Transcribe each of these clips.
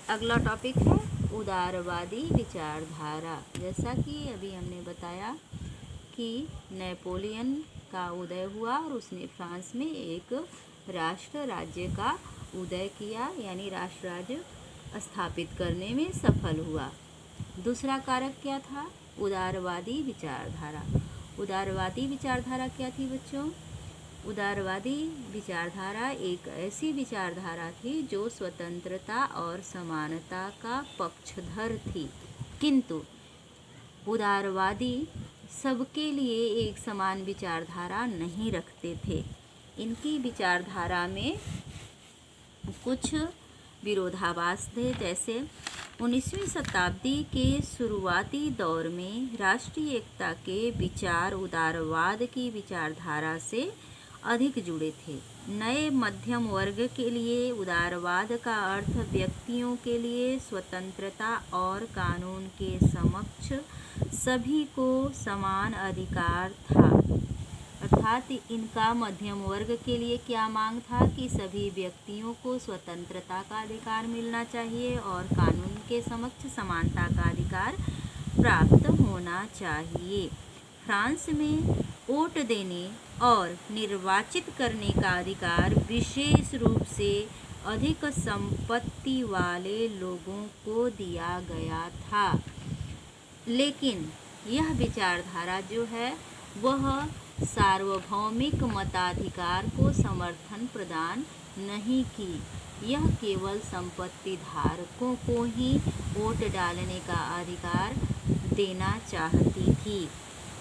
अगला टॉपिक है उदारवादी विचारधारा। जैसा कि अभी हमने बताया कि नेपोलियन का उदय हुआ और उसने फ्रांस में एक राष्ट्र राज्य का उदय किया, यानी राष्ट्र राज्य स्थापित करने में सफल हुआ। दूसरा कारक क्या था? उदारवादी विचारधारा। उदारवादी विचारधारा क्या थी बच्चों? उदारवादी विचारधारा एक ऐसी विचारधारा थी जो स्वतंत्रता और समानता का पक्षधर थी, किंतु उदारवादी सबके लिए एक समान विचारधारा नहीं रखते थे। इनकी विचारधारा में कुछ विरोधाभास थे। जैसे 19वीं शताब्दी के शुरुआती दौर में राष्ट्रीय एकता के विचार उदारवाद की विचारधारा से अधिक जुड़े थे। नए मध्यम वर्ग के लिए उदारवाद का अर्थ व्यक्तियों के लिए स्वतंत्रता और कानून के समक्ष सभी को समान अधिकार था। अर्थात इनका मध्यम वर्ग के लिए क्या मांग था कि सभी व्यक्तियों को स्वतंत्रता का अधिकार मिलना चाहिए और कानून के समक्ष समानता का अधिकार प्राप्त होना चाहिए। फ्रांस में वोट देने और निर्वाचित करने का अधिकार विशेष रूप से अधिक संपत्ति वाले लोगों को दिया गया था, लेकिन यह विचारधारा जो है वह सार्वभौमिक मताधिकार को समर्थन प्रदान नहीं की। यह केवल संपत्ति धारकों को ही वोट डालने का अधिकार देना चाहती थी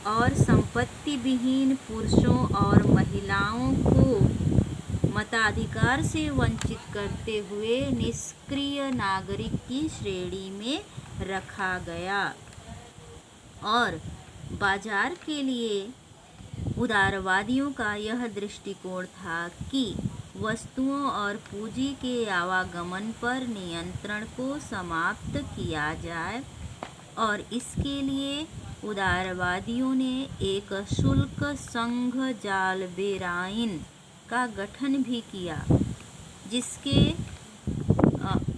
और संपत्ति विहीन पुरुषों और महिलाओं को मताधिकार से वंचित करते हुए निष्क्रिय नागरिक की श्रेणी में रखा गया। और बाजार के लिए उदारवादियों का यह दृष्टिकोण था कि वस्तुओं और पूंजी के आवागमन पर नियंत्रण को समाप्त किया जाए और इसके लिए उदारवादियों ने एक शुल्क संघ जालबेराइन का गठन भी किया, जिसके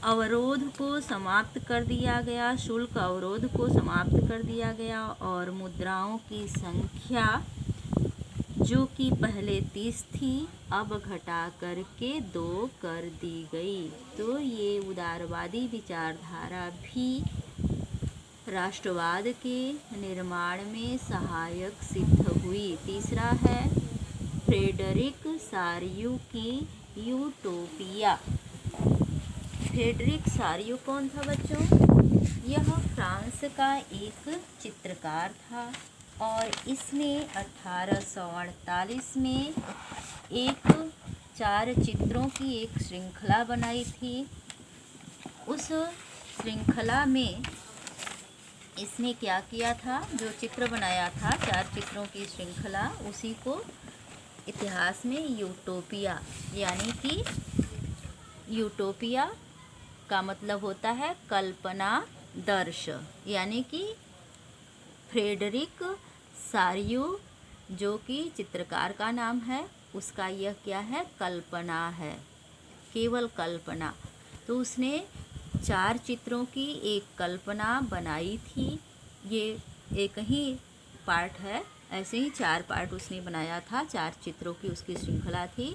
अवरोध को समाप्त कर दिया गया, शुल्क अवरोध को समाप्त कर दिया गया और मुद्राओं की संख्या जो कि पहले 30 थी अब घटा करके 2 कर दी गई। तो ये उदारवादी विचारधारा भी राष्ट्रवाद के निर्माण में सहायक सिद्ध हुई। तीसरा है फ्रेडरिक सारियू की यूटोपिया। फ्रेडरिक सारियू कौन था बच्चों? यह फ्रांस का एक चित्रकार था और इसने 1848 में एक 4 चित्रों की एक श्रृंखला बनाई थी। उस श्रृंखला में इसने क्या किया था? जो चित्र बनाया था 4 चित्रों की श्रृंखला, उसी को इतिहास में यूटोपिया, यानी कि यूटोपिया का मतलब होता है कल्पना दर्श, यानी कि फ्रेडरिक सारियू जो कि चित्रकार का नाम है, उसका यह क्या है? कल्पना है, केवल कल्पना। तो उसने 4 चित्रों की एक कल्पना बनाई थी। ये एक ही पार्ट है, ऐसे ही 4 पार्ट उसने बनाया था। 4 चित्रों की उसकी श्रृंखला थी,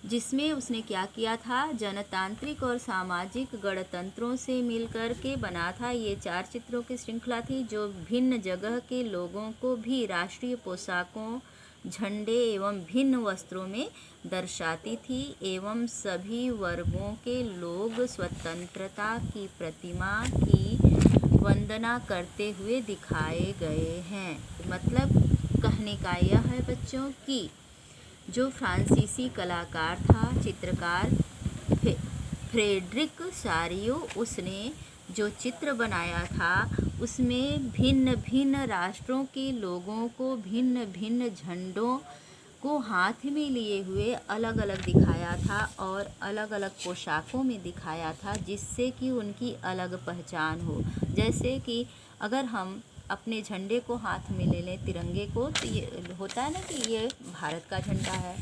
जिसमें उसने क्या किया था? जनतांत्रिक और सामाजिक गणतंत्रों से मिलकर के बना था। ये 4 चित्रों की श्रृंखला थी जो भिन्न जगह के लोगों को भी राष्ट्रीय पोशाकों, झंडे एवं भिन्न वस्त्रों में दर्शाती थी एवं सभी वर्गों के लोग स्वतंत्रता की प्रतिमा की वंदना करते हुए दिखाए गए हैं। मतलब कहने का यह है बच्चों कि जो फ्रांसीसी कलाकार था, चित्रकार फ्रेडरिक सारियू, उसने जो चित्र बनाया था उसमें भिन्न भिन्न राष्ट्रों के लोगों को भिन्न भिन्न झंडों को हाथ में लिए हुए अलग अलग दिखाया था और अलग अलग पोशाकों में दिखाया था, जिससे कि उनकी अलग पहचान हो। जैसे कि अगर हम अपने झंडे को हाथ में ले लें, तिरंगे को, तो ये होता है ना कि ये भारत का झंडा है,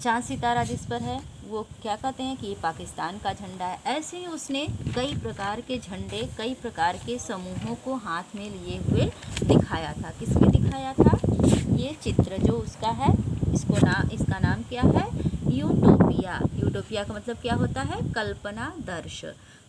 चाँद सितारा जिस पर है वो क्या कहते हैं कि ये पाकिस्तान का झंडा है। ऐसे ही उसने कई प्रकार के झंडे, कई प्रकार के समूहों को हाथ में लिए हुए दिखाया था। किसमें दिखाया था? ये चित्र जो उसका है, इसका नाम क्या है? यूटोपिया। यूटोपिया का मतलब क्या होता है? कल्पना दर्श।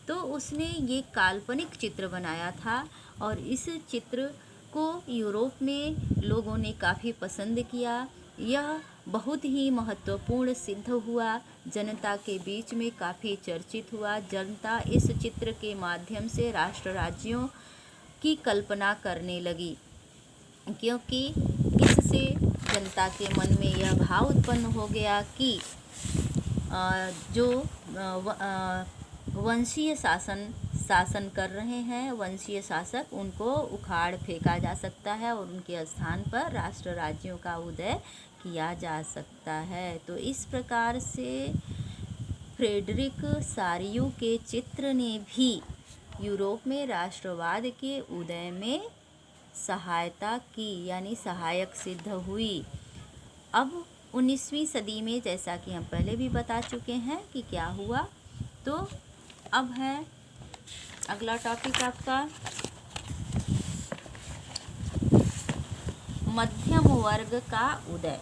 तो उसने ये काल्पनिक चित्र बनाया था और इस चित्र को यूरोप में लोगों ने काफ़ी पसंद किया। यह बहुत ही महत्वपूर्ण सिद्ध हुआ, जनता के बीच में काफ़ी चर्चित हुआ। जनता इस चित्र के माध्यम से राष्ट्र राज्यों की कल्पना करने लगी, क्योंकि इससे जनता के मन में यह भाव उत्पन्न हो गया कि जो वंशीय शासन कर रहे हैं, वंशीय शासक, उनको उखाड़ फेंका जा सकता है और उनके स्थान पर राष्ट्र राज्यों का उदय किया जा सकता है। तो इस प्रकार से फ्रेडरिक सारियू के चित्र ने भी यूरोप में राष्ट्रवाद के उदय में सहायता की, यानी सहायक सिद्ध हुई। अब 19वीं सदी में, जैसा कि हम पहले भी बता चुके हैं कि क्या हुआ, तो अब है अगला टॉपिक आपका मध्यम वर्ग का उदय।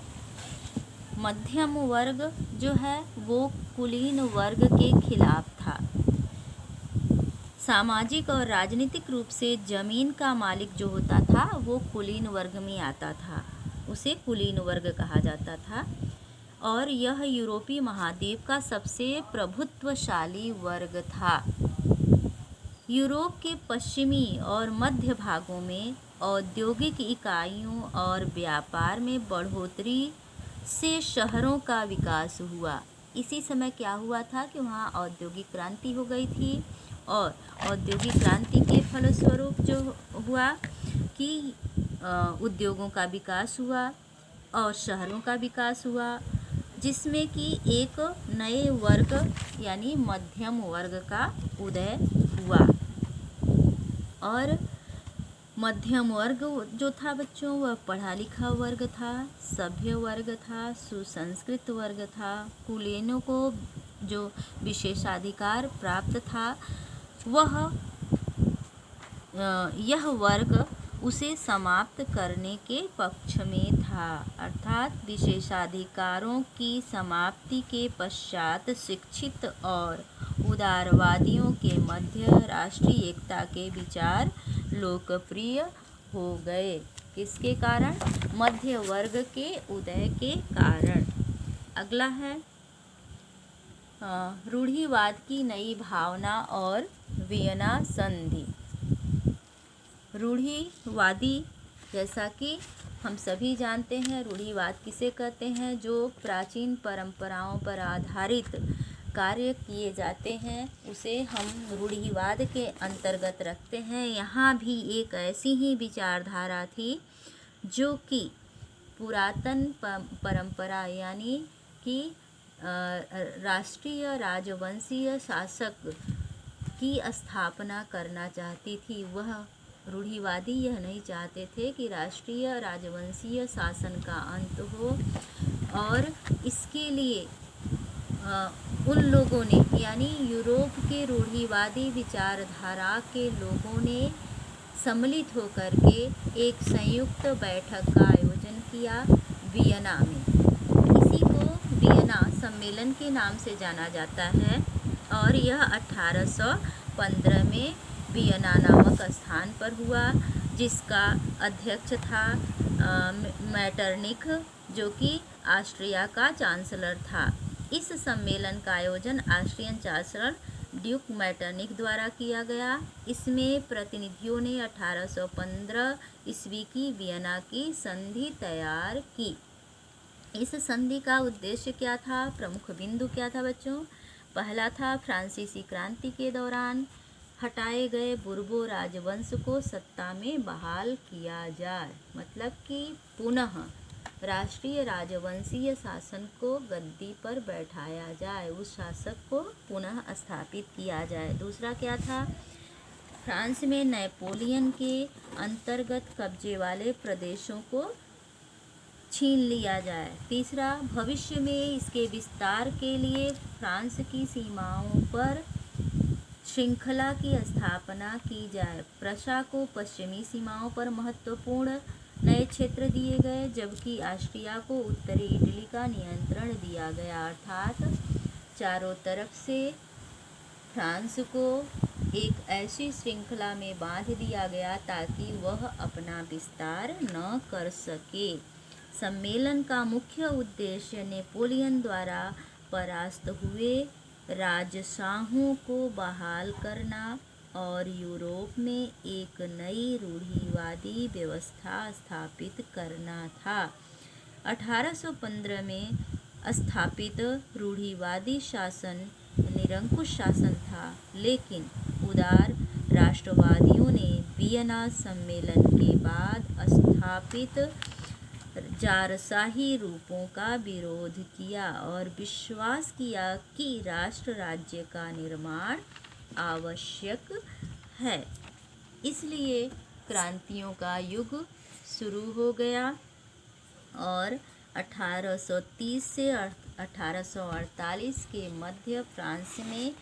मध्यम वर्ग जो है वो कुलीन वर्ग के खिलाफ था। सामाजिक और राजनीतिक रूप से जमीन का मालिक जो होता था वो कुलीन वर्ग में आता था, उसे कुलीन वर्ग कहा जाता था। और यह यूरोपीय महाद्वीप का सबसे प्रभुत्वशाली वर्ग था। यूरोप के पश्चिमी और मध्य भागों में औद्योगिक इकाइयों और व्यापार में बढ़ोतरी से शहरों का विकास हुआ। इसी समय क्या हुआ था कि वहाँ औद्योगिक क्रांति हो गई थी और औद्योगिक क्रांति के फलस्वरूप जो हुआ कि उद्योगों का विकास हुआ और शहरों का विकास हुआ, जिसमें कि एक नए वर्ग यानी मध्यम वर्ग का उदय हुआ। और मध्यम वर्ग जो था बच्चों, वह पढ़ा लिखा वर्ग था, सभ्य वर्ग था, सुसंस्कृत वर्ग था। कुलीनों को जो विशेषाधिकार प्राप्त था यह वर्ग उसे समाप्त करने के पक्ष में था। अर्थात विशेषाधिकारों की समाप्ति के पश्चात शिक्षित और उदारवादियों के मध्य राष्ट्रीय एकता के विचार लोकप्रिय हो गए। किसके कारण? मध्य वर्ग के उदय के कारण। अगला है रूढ़िवाद की नई भावना और वियना संधि। रूढ़िवादी, जैसा कि हम सभी जानते हैं, रूढ़िवाद किसे कहते हैं? जो प्राचीन परंपराओं पर आधारित कार्य किए जाते हैं उसे हम रूढ़िवाद के अंतर्गत रखते हैं। यहाँ भी एक ऐसी ही विचारधारा थी जो कि पुरातन परंपरा यानी कि राष्ट्रीय राजवंशीय शासक की स्थापना करना चाहती थी। वह रूढ़िवादी यह नहीं चाहते थे कि राष्ट्रीय राजवंशीय शासन का अंत हो, और इसके लिए उन लोगों ने यानी यूरोप के रूढ़िवादी विचारधारा के लोगों ने सम्मिलित होकर के एक संयुक्त बैठक का आयोजन किया वियना में। इसी को वियना सम्मेलन के नाम से जाना जाता है और यह 1815 में वियना नामक स्थान पर हुआ, जिसका अध्यक्ष था मैटरनिख, जो कि ऑस्ट्रिया का चांसलर था। इस सम्मेलन का आयोजन ऑस्ट्रियन चांसलर ड्यूक मैटरनिख द्वारा किया गया। इसमें प्रतिनिधियों ने 1815 ईस्वी की वियना की संधि तैयार की। इस संधि का उद्देश्य क्या था? प्रमुख बिंदु क्या था बच्चों? पहला था फ्रांसीसी क्रांति के दौरान हटाए गए बुर्बो राजवंश को सत्ता में बहाल किया जाए, मतलब कि पुनः राष्ट्रीय राजवंशीय शासन को गद्दी पर बैठाया जाए, उस शासक को पुनः स्थापित किया जाए। दूसरा क्या था? फ्रांस में नेपोलियन के अंतर्गत कब्जे वाले प्रदेशों को छीन लिया जाए। तीसरा, भविष्य में इसके विस्तार के लिए फ्रांस की सीमाओं पर श्रृंखला की स्थापना की जाए। प्रशा को पश्चिमी सीमाओं पर महत्वपूर्ण नए क्षेत्र दिए गए, जबकि ऑस्ट्रिया को उत्तरी इटली का नियंत्रण दिया गया, अर्थात चारों तरफ से फ्रांस को एक ऐसी श्रृंखला में बांध दिया गया ताकि वह अपना विस्तार न कर सके। सम्मेलन का मुख्य उद्देश्य नेपोलियन द्वारा परास्त हुए राजशाहों को बहाल करना और यूरोप में एक नई रूढ़िवादी व्यवस्था स्थापित करना था। 1815 में स्थापित रूढ़िवादी शासन निरंकुश शासन था, लेकिन उदार राष्ट्रवादियों ने वियना सम्मेलन के बाद स्थापित जारशाही रूपों का विरोध किया और विश्वास किया कि राष्ट्र राज्य का निर्माण आवश्यक है। इसलिए क्रांतियों का युग शुरू हो गया और 1830 से 1848 के मध्य फ्रांस में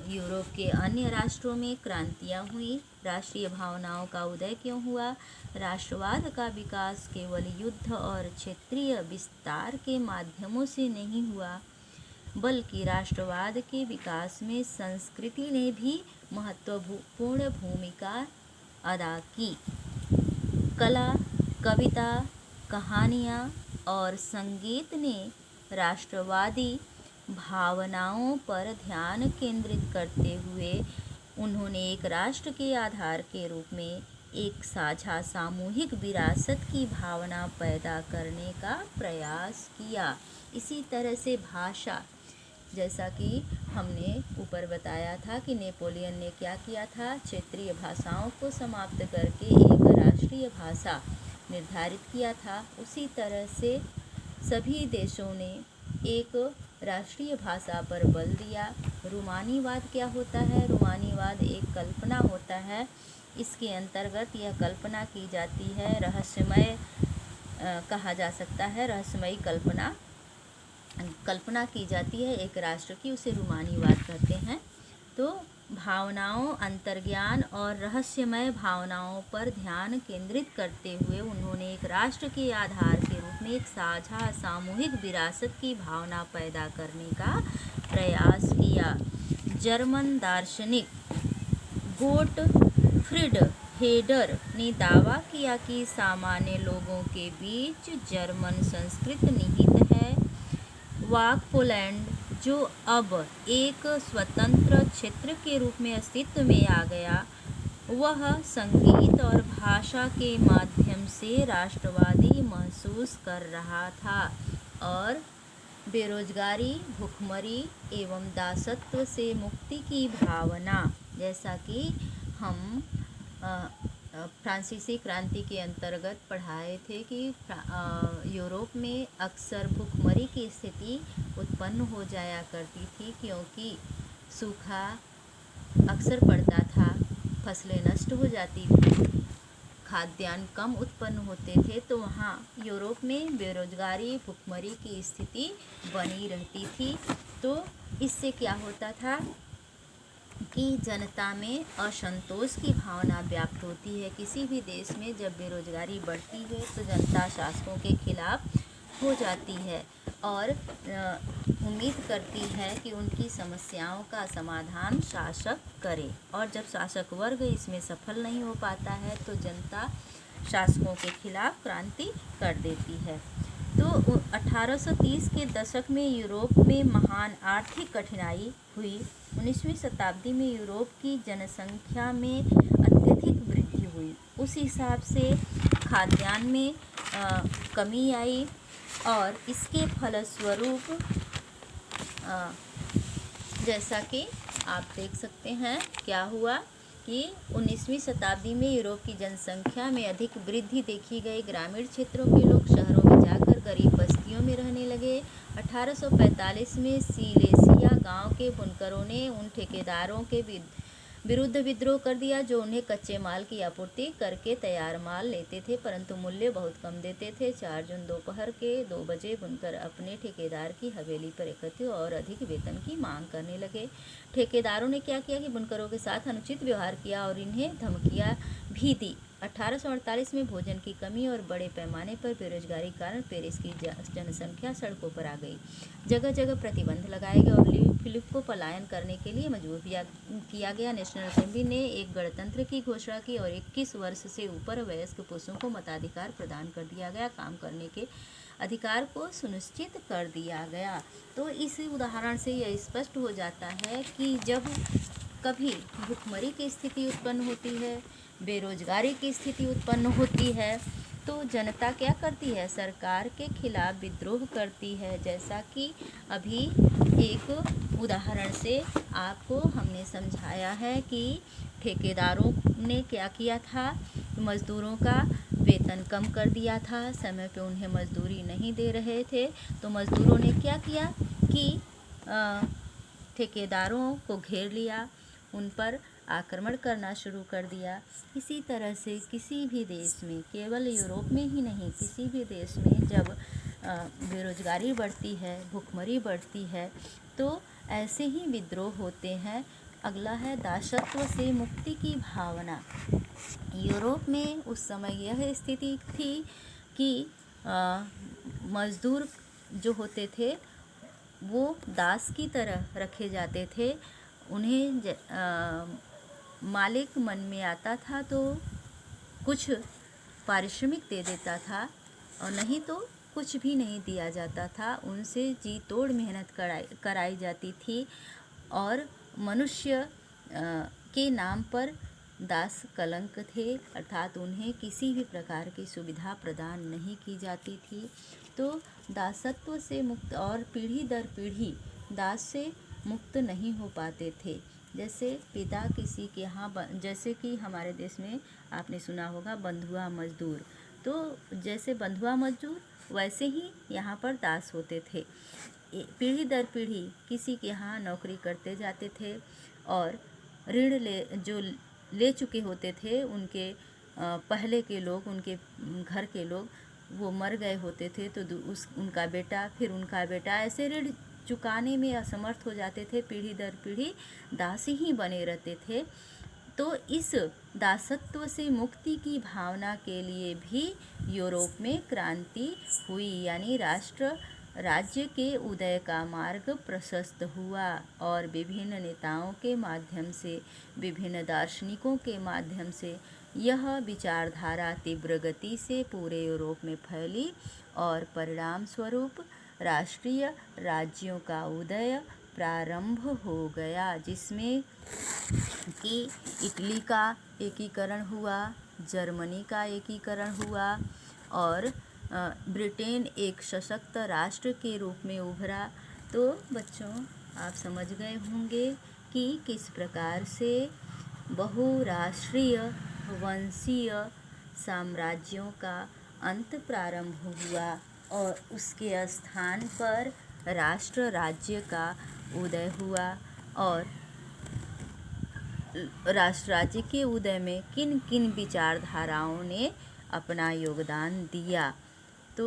यूरोप के अन्य राष्ट्रों में क्रांतियाँ हुई। राष्ट्रीय भावनाओं का उदय क्यों हुआ? राष्ट्रवाद का विकास केवल युद्ध और क्षेत्रीय विस्तार के माध्यमों से नहीं हुआ, बल्कि राष्ट्रवाद के विकास में संस्कृति ने भी महत्वपूर्ण भूमिका अदा की। कला, कविता, कहानियाँ और संगीत ने राष्ट्रवादी भावनाओं पर ध्यान केंद्रित करते हुए उन्होंने एक राष्ट्र के आधार के रूप में एक साझा सामूहिक विरासत की भावना पैदा करने का प्रयास किया। इसी तरह से भाषा, जैसा कि हमने ऊपर बताया था कि नेपोलियन ने क्या किया था, क्षेत्रीय भाषाओं को समाप्त करके एक राष्ट्रीय भाषा निर्धारित किया था। उसी तरह से सभी देशों ने एक राष्ट्रीय भाषा पर बल दिया। रूमानीवाद क्या होता है? रूमानीवाद एक कल्पना होता है। इसके अंतर्गत यह कल्पना की जाती है, रहस्यमय कहा जा सकता है, रहस्यमयी कल्पना की जाती है एक राष्ट्र की, उसे रूमानीवाद कहते हैं। तो भावनाओं, अंतर्ज्ञान और रहस्यमय भावनाओं पर ध्यान केंद्रित करते हुए उन्होंने एक राष्ट्र के आधार के रूप में एक साझा सामूहिक विरासत की भावना पैदा करने का प्रयास किया। जर्मन दार्शनिक गोटफ्रीड हेडर ने दावा किया कि सामान्य लोगों के बीच जर्मन संस्कृति निहित है। वाक पोलैंड, जो अब एक स्वतंत्र क्षेत्र के रूप में अस्तित्व में आ गया, वह संगीत और भाषा के माध्यम से राष्ट्रवादी महसूस कर रहा था और बेरोजगारी, भूखमरी एवं दासत्व से मुक्ति की भावना, जैसा कि हम फ्रांसीसी क्रांति के अंतर्गत पढ़ाए थे कि यूरोप में अक्सर भूखमरी की स्थिति उत्पन्न हो जाया करती थी, क्योंकि सूखा अक्सर पड़ता था, फसलें नष्ट हो जाती थी, खाद्यान्न कम उत्पन्न होते थे, तो वहाँ यूरोप में बेरोजगारी, भूखमरी की स्थिति बनी रहती थी। तो इससे क्या होता था कि जनता में असंतोष की भावना व्याप्त होती है। किसी भी देश में जब बेरोजगारी बढ़ती है तो जनता शासकों के खिलाफ हो जाती है और उम्मीद करती है कि उनकी समस्याओं का समाधान शासक करे, और जब शासक वर्ग इसमें सफल नहीं हो पाता है तो जनता शासकों के खिलाफ क्रांति कर देती है। तो 1830 के दशक में यूरोप में महान आर्थिक कठिनाई हुई। 19वीं शताब्दी में यूरोप की जनसंख्या में अत्यधिक वृद्धि हुई। उस हिसाब से खाद्यान्न में कमी आई और इसके फलस्वरूप जैसा कि आप देख सकते हैं क्या हुआ कि 19वीं शताब्दी में यूरोप की जनसंख्या में अधिक वृद्धि देखी गई। ग्रामीण क्षेत्रों के लोग शहरों में जाकर गरीब बस्तियों में रहने लगे। 1845 में सिलेसिया गांव के बुनकरों ने उन ठेकेदारों के विरुद्ध विद्रोह कर दिया, जो उन्हें कच्चे माल की आपूर्ति करके तैयार माल लेते थे परंतु मूल्य बहुत कम देते थे। 4 जून दोपहर के 2 बजे बुनकर अपने ठेकेदार की हवेली पर एकत्रित और अधिक वेतन की मांग करने लगे। ठेकेदारों ने क्या किया कि बुनकरों के साथ अनुचित व्यवहार किया और इन्हें धमकियां भी दी। 1848 में भोजन की कमी और बड़े पैमाने पर बेरोजगारी के कारण पेरिस की जनसंख्या सड़कों पर आ गई। जगह जगह प्रतिबंध लगाए गए और ली फिलिप को पलायन करने के लिए मजबूर किया गया। नेशनल असेंबली ने एक गणतंत्र की घोषणा की और 21 वर्ष से ऊपर वयस्क पुरुषों को मताधिकार प्रदान कर दिया गया, काम करने के अधिकार को सुनिश्चित कर दिया गया। तो इस उदाहरण से यह स्पष्ट हो जाता है कि जब कभी भुखमरी की स्थिति उत्पन्न होती है, बेरोजगारी की स्थिति उत्पन्न होती है, तो जनता क्या करती है? सरकार के खिलाफ विद्रोह करती है। जैसा कि अभी एक उदाहरण से आपको हमने समझाया है कि ठेकेदारों ने क्या किया था, मजदूरों का वेतन कम कर दिया था, समय पे उन्हें मजदूरी नहीं दे रहे थे, तो मजदूरों ने क्या किया कि ठेकेदारों को घेर लिया, उन पर आक्रमण करना शुरू कर दिया। इसी तरह से किसी भी देश में, केवल यूरोप में ही नहीं, किसी भी देश में जब बेरोजगारी बढ़ती है, भुखमरी बढ़ती है, तो ऐसे ही विद्रोह होते हैं। अगला है दासत्व से मुक्ति की भावना। यूरोप में उस समय यह स्थिति थी कि मजदूर जो होते थे वो दास की तरह रखे जाते थे। उन्हें मालिक मन में आता था तो कुछ पारिश्रमिक दे देता था और नहीं तो कुछ भी नहीं दिया जाता था। उनसे जी तोड़ मेहनत कराई जाती थी और मनुष्य के नाम पर दास कलंक थे, अर्थात उन्हें किसी भी प्रकार की सुविधा प्रदान नहीं की जाती थी। तो दासत्व से मुक्त और पीढ़ी दर पीढ़ी दास से मुक्त नहीं हो पाते थे। जैसे पिता किसी के यहाँ, जैसे कि हमारे देश में आपने सुना होगा बंधुआ मजदूर, तो जैसे बंधुआ मजदूर वैसे ही यहाँ पर दास होते थे। पीढ़ी दर पीढ़ी किसी के यहाँ नौकरी करते जाते थे और ऋण जो ले चुके होते थे, उनके पहले के लोग, उनके घर के लोग वो मर गए होते थे, तो उनका बेटा, फिर उनका बेटा, ऐसे ऋण चुकाने में असमर्थ हो जाते थे। पीढ़ी दर पीढ़ी दासी ही बने रहते थे। तो इस दासत्व से मुक्ति की भावना के लिए भी यूरोप में क्रांति हुई, यानी राज्य के उदय का मार्ग प्रशस्त हुआ और विभिन्न नेताओं के माध्यम से, विभिन्न दार्शनिकों के माध्यम से यह विचारधारा तीव्र गति से पूरे यूरोप में फैली और परिणाम स्वरूप राष्ट्रीय राज्यों का उदय प्रारंभ हो गया, जिसमें कि इटली का एकीकरण हुआ, जर्मनी का एकीकरण हुआ और ब्रिटेन एक सशक्त राष्ट्र के रूप में उभरा। तो बच्चों, आप समझ गए होंगे कि किस प्रकार से बहुराष्ट्रीय वंशीय साम्राज्यों का अंत प्रारंभ हुआ और उसके स्थान पर राष्ट्र राज्य का उदय हुआ और राष्ट्र राज्य के उदय में किन किन विचारधाराओं ने अपना योगदान दिया। तो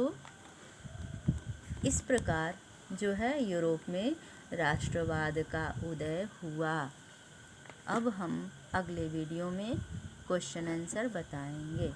इस प्रकार जो है यूरोप में राष्ट्रवाद का उदय हुआ। अब हम अगले वीडियो में क्वेश्चन आंसर बताएंगे।